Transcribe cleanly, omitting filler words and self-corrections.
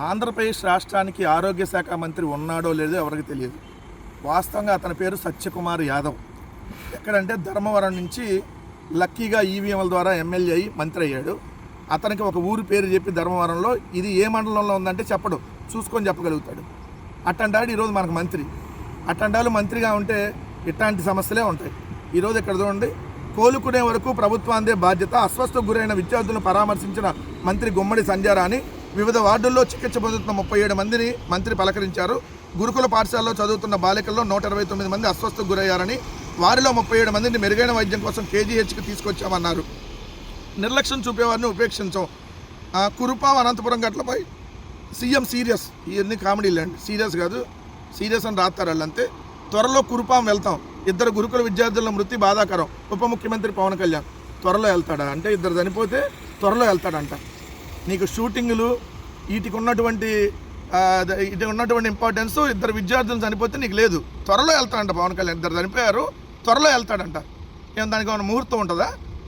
ఆంధ్రప్రదేశ్ రాష్ట్రానికి ఆరోగ్య శాఖ మంత్రి ఉన్నాడో లేదో ఎవరికి తెలియదు. వాస్తవంగా అతని పేరు సత్యకుమార్ యాదవ్. ఎక్కడంటే ధర్మవరం నుంచి లక్కీగా ఈవీఎంల ద్వారా ఎమ్మెల్యే అయ్యి మంత్రి అయ్యాడు. అతనికి ఒక ఊరు పేరు చెప్పి ధర్మవరంలో ఇది ఏ మండలంలో ఉందంటే చెప్పడు, చూసుకొని చెప్పగలుగుతాడు. అట్టంటాడు ఈరోజు మనకు మంత్రి. అట్టంటాలు మంత్రిగా ఉంటే ఇట్లాంటి సమస్యలే ఉంటాయి. ఈరోజు ఇక్కడ చూడండి, కోలుకునే వరకు ప్రభుత్వాందే బాధ్యత. అస్వస్థకు గురైన విద్యార్థులను పరామర్శించిన మంత్రి గుమ్మడి సంధ్యారాణి వివిధ వార్డుల్లో చికిత్స పొందుతున్న 37 మందిని మంత్రి పలకరించారు. గురుకుల పాఠశాలలో చదువుతున్న బాలికల్లో 129 మంది అస్వస్థకు గురయ్యారని, వారిలో 37 మందిని మెరుగైన వైద్యం కోసం కేజీహెచ్కి తీసుకొచ్చామన్నారు. నిర్లక్ష్యం చూపేవారిని ఉపేక్షించాం. కురుపాం అనంతపురం ఘటనపై సీఎం సీరియస్. ఇవన్నీ కామెడీ లేండి, సీరియస్ కాదు, సీరియస్ అని రాస్తారు వాళ్ళంతే. త్వరలో కురుపాం వెళ్తాం. 2 గురుకుల విద్యార్థుల మృతి బాధాకరం. ఉప ముఖ్యమంత్రి పవన్ కళ్యాణ్ త్వరలో వెళ్తాడా అంటే 2 చనిపోతే త్వరలో వెళ్తాడంట. నీకు షూటింగులు వీటికి ఉన్నటువంటి ఇంపార్టెన్స్ 2 విద్యార్థులు చనిపోతే నీకు లేదు. త్వరలో వెళ్తాడంట పవన్ కళ్యాణ్. 2 చనిపోయారు, త్వరలో వెళ్తాడంట. ఏం దానికి ఏమైనా ముహూర్తం ఉంటుందా?